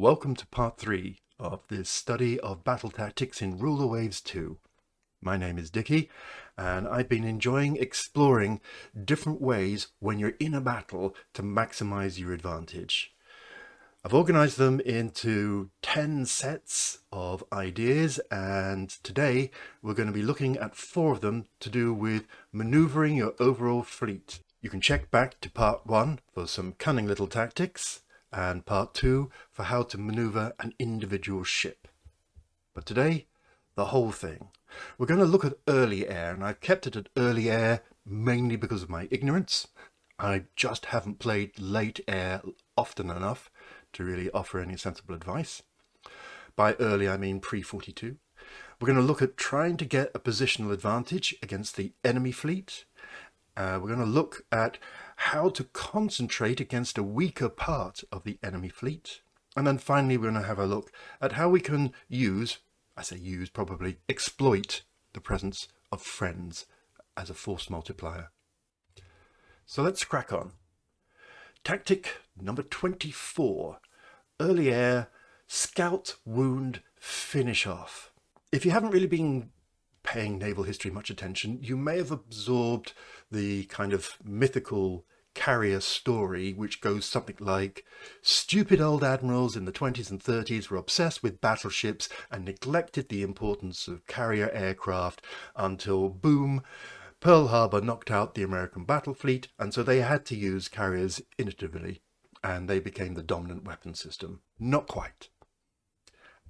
Welcome to part 3 of this study of battle tactics in Ruler Waves 2. My name is Dickie, and I've been enjoying exploring different ways when you're in a battle to maximize your advantage. I've organized them into 10 sets of ideas, and today we're going to be looking at 4 of them to do with maneuvering your overall fleet. You can check back to part 1 for some cunning little tactics, and part 2 for how to maneuver an individual ship. But today, the whole thing. We're going to look at early air, and I've kept it at early air mainly because of my ignorance. I just haven't played late air often enough to really offer any sensible advice. By early, I mean pre-42. We're going to look at trying to get a positional advantage against the enemy fleet. We're going to look at how to concentrate against a weaker part of the enemy fleet. And then finally, we're going to have a look at how we can exploit the presence of friends as a force multiplier. So let's crack on. Tactic number 24, early air, scout, wound, finish off. If you haven't really been paying naval history much attention, you may have absorbed the kind of mythical carrier story, which goes something like, stupid old admirals in the 20s and 30s were obsessed with battleships and neglected the importance of carrier aircraft until, boom, Pearl Harbor knocked out the American battle fleet, and so they had to use carriers innovatively, and they became the dominant weapon system. Not quite.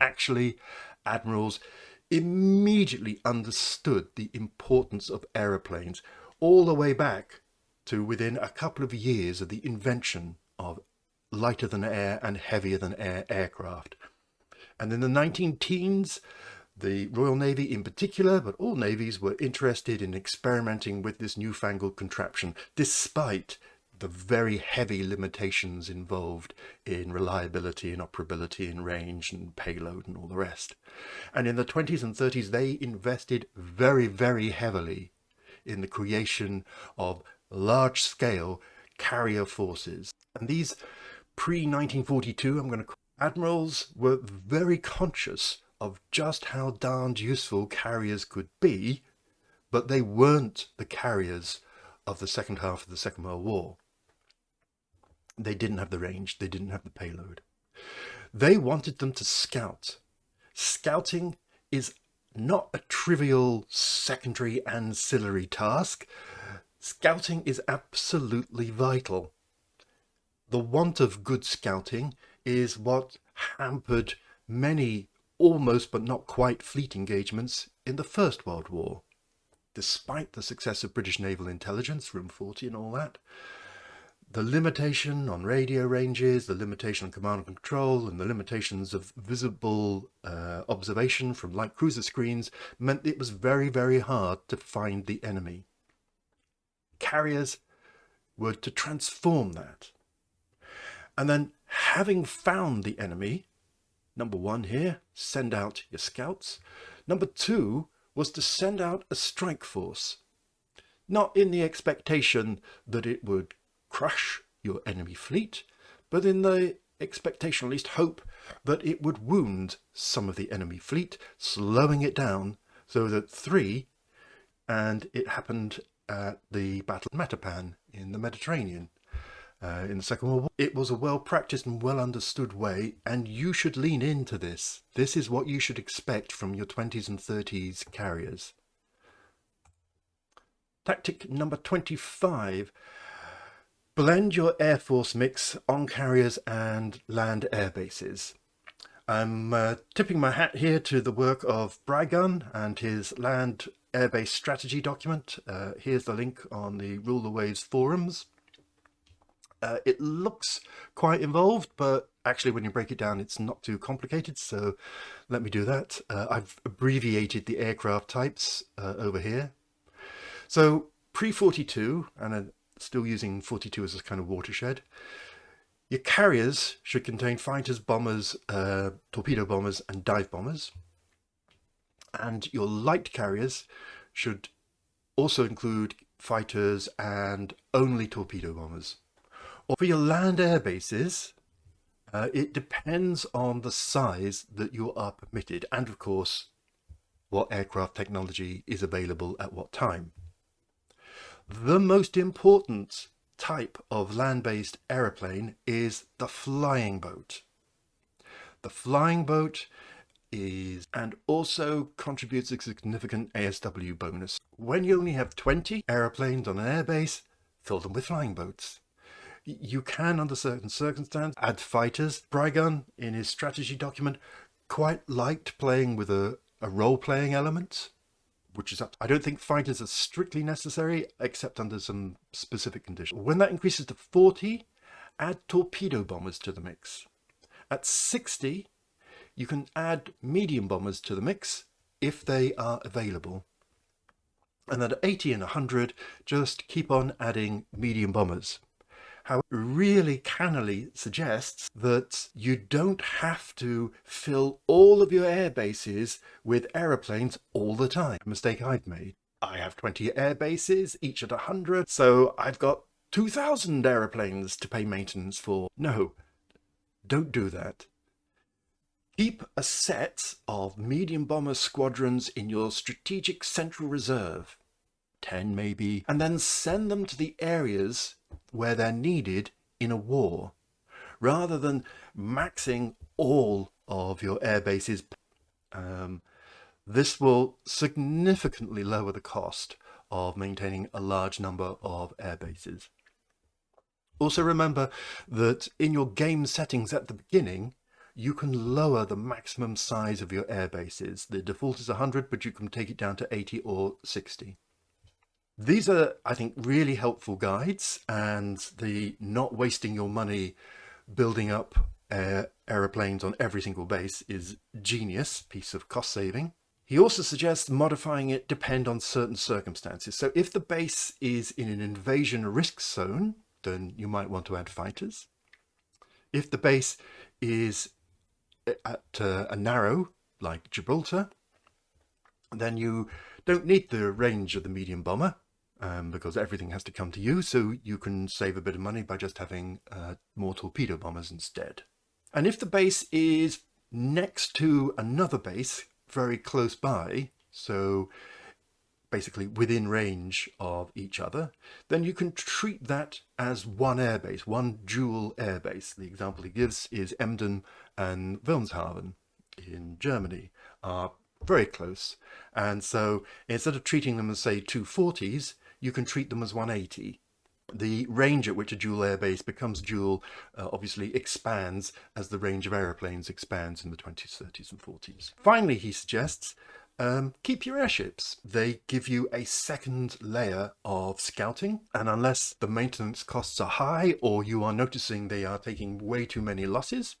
Actually, admirals immediately understood the importance of aeroplanes all the way back to within a couple of years of the invention of lighter than air and heavier than air aircraft. And in the 19-teens, the Royal Navy in particular, but all navies, were interested in experimenting with this newfangled contraption, despite the very heavy limitations involved in reliability and operability and range and payload and all the rest. And in the 20s and 30s, they invested very, very heavily in the creation of large-scale carrier forces. And these pre-1942, admirals were very conscious of just how darned useful carriers could be, but they weren't the carriers of the second half of the Second World War. They didn't have the range, they didn't have the payload. They wanted them to scout. Scouting is not a trivial secondary ancillary task. Scouting is absolutely vital. The want of good scouting is what hampered many almost but not quite fleet engagements in the First World War. Despite the success of British naval intelligence, Room 40 and all that, the limitation on radio ranges, the limitation on command and control, and the limitations of visible observation from light cruiser screens meant it was very, very hard to find the enemy. Carriers were to transform that. And then, having found the enemy, number 1 here, send out your scouts. Number 2 was to send out a strike force. Not in the expectation that it would crush your enemy fleet, but in the expectation, at least hope, that it would wound some of the enemy fleet, slowing it down so that 3, and it happened at the Battle of Matapan in the Mediterranean in the Second World War. It was a well-practiced and well-understood way, and you should lean into this. This is what you should expect from your 20s and 30s carriers. Tactic number 25. Blend your Air Force mix on carriers and land air bases. I'm tipping my hat here to the work of Brygun and his land airbase strategy document. Here's the link on the Ruler Waves forums. It looks quite involved, but actually when you break it down, it's not too complicated, so let me do that. I've abbreviated the aircraft types over here. So pre-42, and still using 42 as a kind of watershed, your carriers should contain fighters, bombers, torpedo bombers and dive bombers. And your light carriers should also include fighters and only torpedo bombers. Or for your land air bases, It depends on the size that you are permitted, and of course, what aircraft technology is available at what time. The most important type of land-based aeroplane is the flying boat. The flying boat is, and also contributes a significant ASW bonus. When you only have 20 aeroplanes on an airbase, fill them with flying boats. You can, under certain circumstances, add fighters. Brygun, in his strategy document, quite liked playing with a role-playing element, which is up. I don't think fighters are strictly necessary, except under some specific conditions. When that increases to 40, add torpedo bombers to the mix. At 60, you can add medium bombers to the mix if they are available. And then at 80 and 100, just keep on adding medium bombers. How it really cannily suggests that you don't have to fill all of your air bases with aeroplanes all the time. A mistake I've made. I have 20 air bases, each at 100, so I've got 2,000 aeroplanes to pay maintenance for. No, don't do that. Keep a set of medium bomber squadrons in your strategic central reserve, 10 maybe, and then send them to the areas where they're needed in a war, rather than maxing all of your air bases. This will significantly lower the cost of maintaining a large number of air bases. Also remember that in your game settings at the beginning, you can lower the maximum size of your air bases. The default is 100, but you can take it down to 80 or 60. These are, I think, really helpful guides, and the not wasting your money building up aeroplanes on every single base is genius piece of cost saving. He also suggests modifying it depend on certain circumstances. So if the base is in an invasion risk zone, then you might want to add fighters. If the base is at a narrow, like Gibraltar, then you don't need the range of the medium bomber, because everything has to come to you, so you can save a bit of money by just having more torpedo bombers instead. And if the base is next to another base very close by, so basically within range of each other, then you can treat that as one airbase, one dual airbase. The example he gives is Emden and Wilhelmshaven in Germany are very close, and so instead of treating them as, say, 240s, you can treat them as 180. The range at which a dual airbase becomes dual obviously expands as the range of aeroplanes expands in the 20s, 30s and 40s. Finally, he suggests keep your airships. They give you a second layer of scouting, and unless the maintenance costs are high or you are noticing they are taking way too many losses,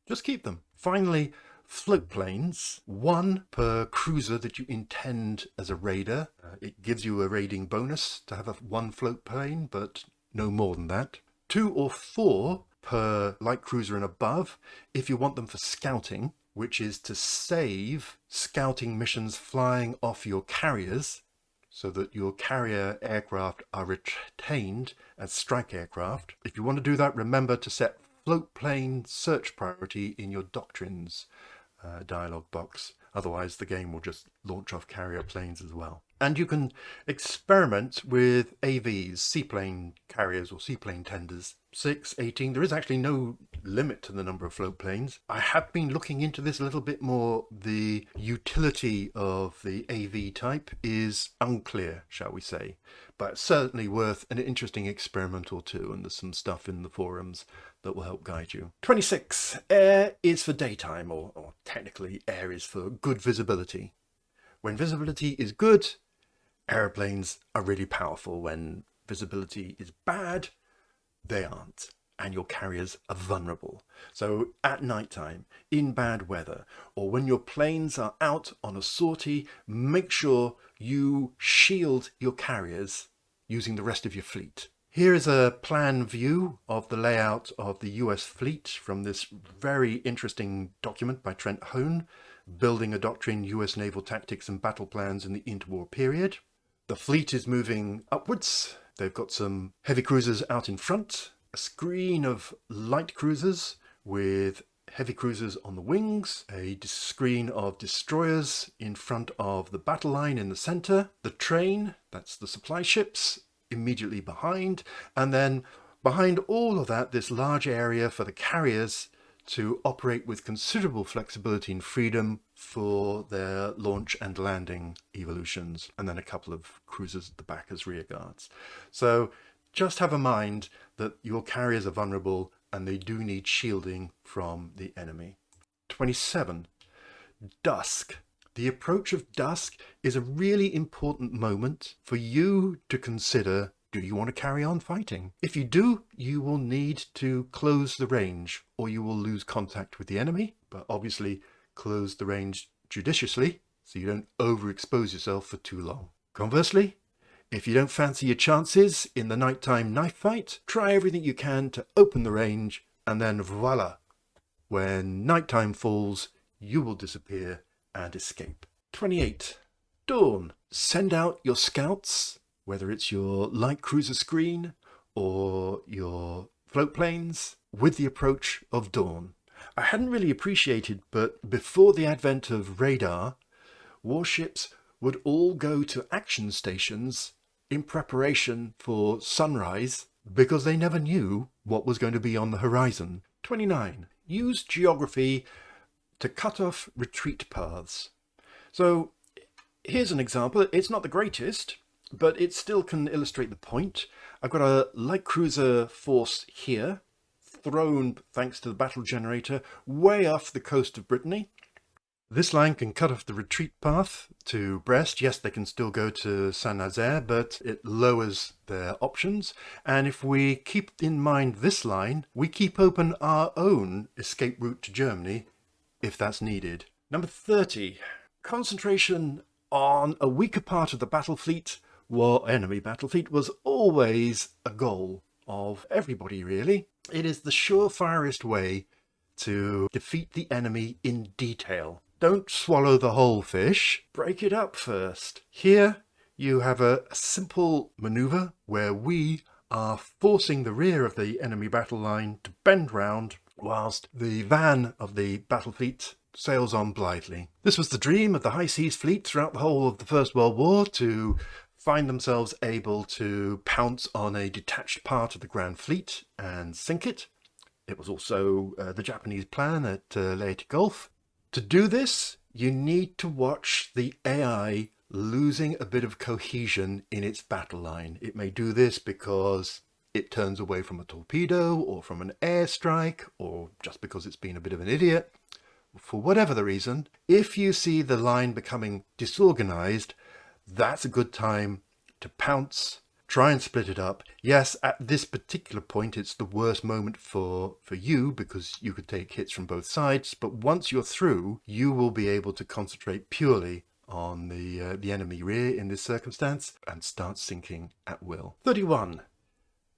just keep them. Finally, float planes, one per cruiser that you intend as a raider. It gives you a raiding bonus to have one float plane, but no more than that. 2 or 4 per light cruiser and above if you want them for scouting, which is to save scouting missions flying off your carriers, so that your carrier aircraft are retained as strike aircraft. If you want to do that, remember to set float plane search priority in your doctrines dialog box. Otherwise the game will just launch off carrier planes as well. And you can experiment with AVs, seaplane carriers or seaplane tenders. 6, 18, there is actually no limit to the number of float planes. I have been looking into this a little bit more. The utility of the AV type is unclear, shall we say, but certainly worth an interesting experiment or two, and there's some stuff in the forums that will help guide you. 26. Air is for daytime, or technically air is for good visibility. When visibility is good, aeroplanes are really powerful. When visibility is bad, they aren't, and your carriers are vulnerable. So at night time, in bad weather, or when your planes are out on a sortie, make sure you shield your carriers using the rest of your fleet. Here is a plan view of the layout of the US fleet from this very interesting document by Trent Hone, Building a Doctrine, US Naval Tactics and Battle Plans in the Interwar Period. The fleet is moving upwards. They've got some heavy cruisers out in front, a screen of light cruisers with heavy cruisers on the wings, a screen of destroyers in front of the battle line in the center, the train, that's the supply ships, immediately behind, and then behind all of that, this large area for the carriers to operate with considerable flexibility and freedom for their launch and landing evolutions, and then a couple of cruisers at the back as rear guards. So just have in mind that your carriers are vulnerable and they do need shielding from the enemy. 27. Dusk. The approach of dusk is a really important moment for you to consider. Do you want to carry on fighting? If you do, you will need to close the range or you will lose contact with the enemy, but obviously close the range judiciously so you don't overexpose yourself for too long. Conversely, if you don't fancy your chances in the nighttime knife fight, try everything you can to open the range, and then voila, when nighttime falls, you will disappear and escape. 28. Dawn. Send out your scouts, whether it's your light cruiser screen or your float planes, with the approach of dawn. I hadn't really appreciated, but before the advent of radar, warships would all go to action stations in preparation for sunrise because they never knew what was going to be on the horizon. 29. Use geography to cut off retreat paths. So here's an example. It's not the greatest, but it still can illustrate the point. I've got a light cruiser force here, thrown thanks to the battle generator, way off the coast of Brittany. This line can cut off the retreat path to Brest. Yes, they can still go to Saint-Nazaire, but it lowers their options. And if we keep in mind this line, we keep open our own escape route to Germany if that's needed. Number 30, concentration on a weaker part of the battle fleet, or enemy battle fleet, was always a goal of everybody, really. It is the surefirest way to defeat the enemy in detail. Don't swallow the whole fish, break it up first. Here you have a simple maneuver where we are forcing the rear of the enemy battle line to bend round whilst the van of the battle fleet sails on blithely. This was the dream of the high seas fleet throughout the whole of the First World War, to find themselves able to pounce on a detached part of the Grand Fleet and sink it. It was also the Japanese plan at Leyte Gulf. To do this, you need to watch the AI losing a bit of cohesion in its battle line. It may do this because it turns away from a torpedo or from an airstrike, or just because it's been a bit of an idiot. For whatever the reason, if you see the line becoming disorganized, that's a good time to pounce, try and split it up. Yes, at this particular point, it's the worst moment for you because you could take hits from both sides. But once you're through, you will be able to concentrate purely on the enemy rear in this circumstance and start sinking at will. 31.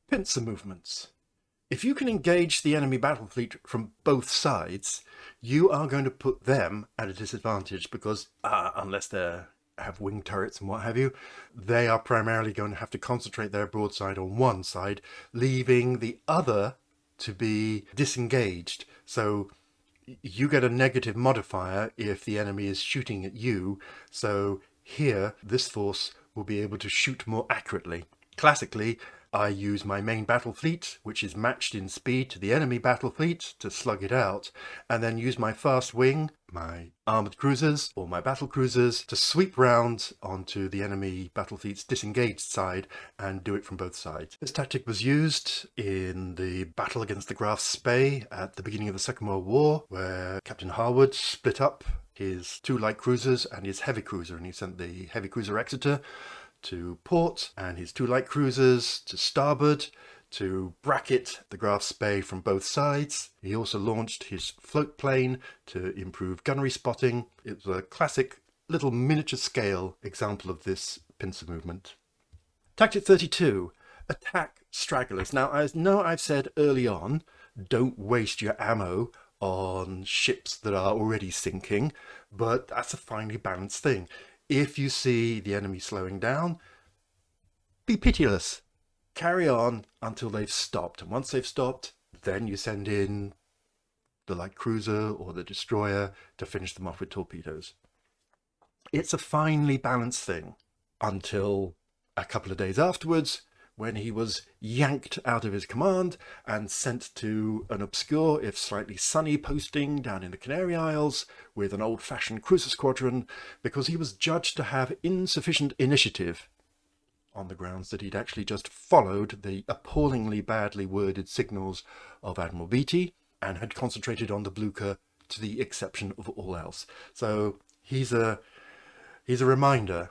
Pincer movements. If you can engage the enemy battle fleet from both sides, you are going to put them at a disadvantage because unless they have wing turrets and what have you, they are primarily going to have to concentrate their broadside on one side, leaving the other to be disengaged. So you get a negative modifier if the enemy is shooting at you. So here, this force will be able to shoot more accurately. Classically, I use my main battle fleet, which is matched in speed to the enemy battle fleet, to slug it out, and then use my fast wing, my armoured cruisers or my battle cruisers, to sweep round onto the enemy battle fleet's disengaged side and do it from both sides. This tactic was used in the battle against the Graf Spee at the beginning of the Second World War, where Captain Harwood split up his 2 light cruisers and his heavy cruiser, and he sent the heavy cruiser Exeter to port and his 2 light cruisers to starboard to bracket the Graf Spee from both sides. He also launched his float plane to improve gunnery spotting. It was a classic little miniature scale example of this pincer movement. Tactic 32, attack stragglers. Now, I know I've said early on, don't waste your ammo on ships that are already sinking, but that's a finely balanced thing. If you see the enemy slowing down, be pitiless. Carry on until they've stopped. And once they've stopped, then you send in the light cruiser or the destroyer to finish them off with torpedoes. It's a finely balanced thing until a couple of days afterwards, when he was yanked out of his command and sent to an obscure, if slightly sunny, posting down in the Canary Isles with an old-fashioned cruiser squadron, because he was judged to have insufficient initiative on the grounds that he'd actually just followed the appallingly badly worded signals of Admiral Beatty and had concentrated on the Blucher to the exception of all else. So he's a reminder.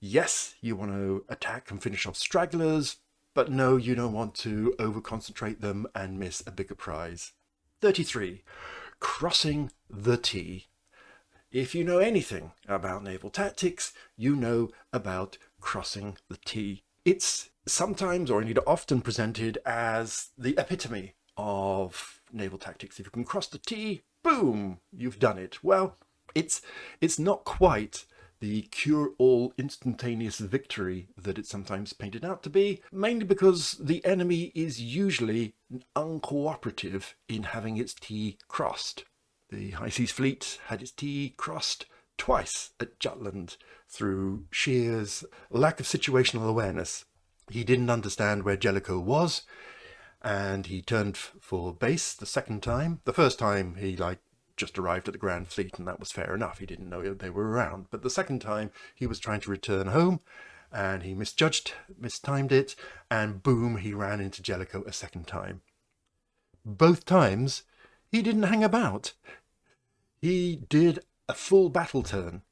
Yes, you want to attack and finish off stragglers, but no, you don't want to over-concentrate them and miss a bigger prize. 33. Crossing the T. If you know anything about naval tactics, you know about crossing the T. It's sometimes, or indeed often, presented as the epitome of naval tactics. If you can cross the T, boom, you've done it. Well, it's not quite the cure-all instantaneous victory that it's sometimes painted out to be, mainly because the enemy is usually uncooperative in having its T crossed. The High Seas Fleet had its T crossed twice at Jutland through Shear's lack of situational awareness. He didn't understand where Jellicoe was, and he turned for base the second time. The first time he just arrived at the Grand Fleet, and that was fair enough. He didn't know they were around. But the second time he was trying to return home, and he mistimed it, and boom, he ran into Jellicoe a second time. Both times he didn't hang about. He did a full battle turn,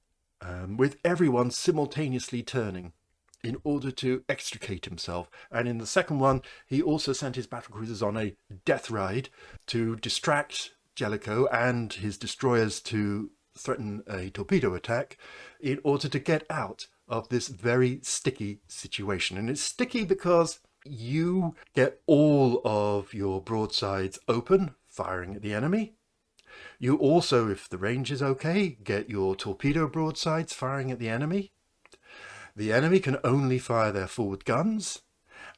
with everyone simultaneously turning in order to extricate himself. And in the second one, he also sent his battlecruisers on a death ride to distract Jellicoe and his destroyers to threaten a torpedo attack in order to get out of this very sticky situation. And it's sticky because you get all of your broadsides open, firing at the enemy. You also, if the range is okay, get your torpedo broadsides firing at the enemy. The enemy can only fire their forward guns,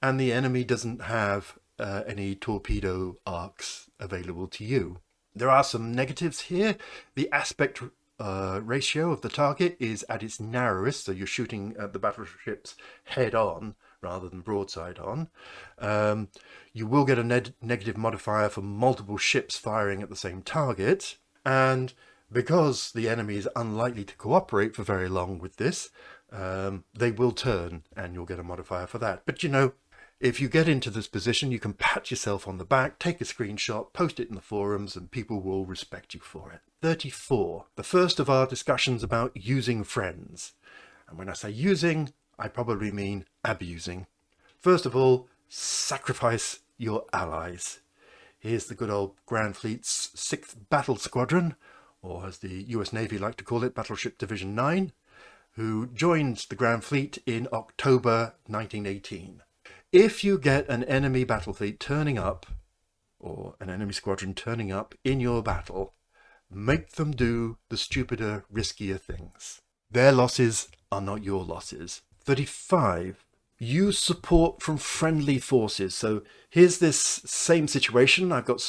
and the enemy doesn't have any torpedo arcs available to you. There are some negatives here. The aspect ratio of the target is at its narrowest, so you're shooting at the battleships head on rather than broadside on. You will get a negative modifier for multiple ships firing at the same target, and because the enemy is unlikely to cooperate for very long with this, they will turn, and you'll get a modifier for that. But you know, if you get into this position, you can pat yourself on the back, take a screenshot, post it in the forums, and people will respect you for it. 34. The first of our discussions about using friends. And when I say using, I probably mean abusing. First of all, sacrifice your allies. Here's the good old Grand Fleet's 6th Battle Squadron, or as the US Navy like to call it, Battleship Division 9, who joined the Grand Fleet in October 1918. If you get an enemy battle fleet turning up, or an enemy squadron turning up in your battle, make them do the stupider, riskier things. Their losses are not your losses. 35. Use support from friendly forces. So here's this same situation. I've got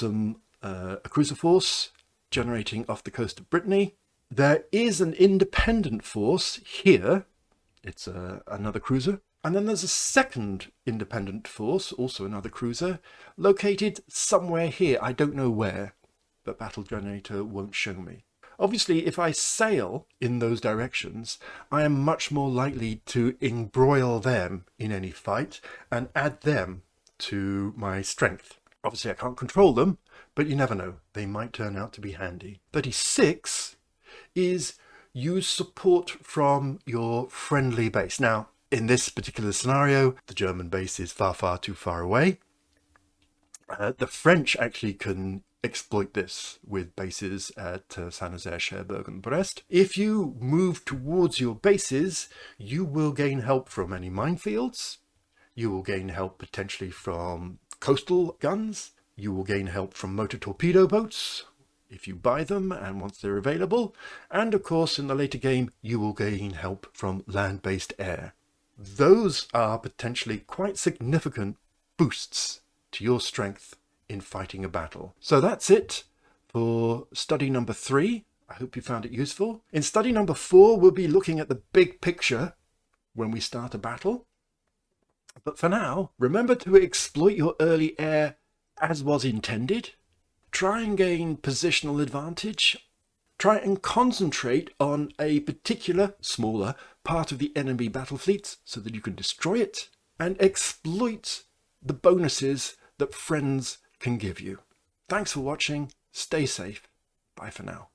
a cruiser force generating off the coast of Brittany. There is an independent force here. It's another cruiser. And then there's a second independent force, also another cruiser, located somewhere here. I don't know where. The battle generator won't show me. Obviously, if I sail in those directions, I am much more likely to embroil them in any fight and add them to my strength. Obviously, I can't control them, but you never know. They might turn out to be handy. 36 is use support from your friendly base. Now, in this particular scenario, the German base is far, far too far away. The French actually can exploit this with bases at Saint-Nazaire, Cherbourg and Brest. If you move towards your bases, you will gain help from any minefields. You will gain help potentially from coastal guns. You will gain help from motor torpedo boats if you buy them and once they're available. And of course, in the later game, you will gain help from land-based air. Those are potentially quite significant boosts to your strength in fighting a battle. So that's it for study number 3. I hope you found it useful. In study number 4, we'll be looking at the big picture when we start a battle. But for now, remember to exploit your early air as was intended. Try and gain positional advantage. Try and concentrate on a particular, smaller part of the enemy battle fleet so that you can destroy it, and exploit the bonuses that friends can give you. Thanks for watching. Stay safe. Bye for now.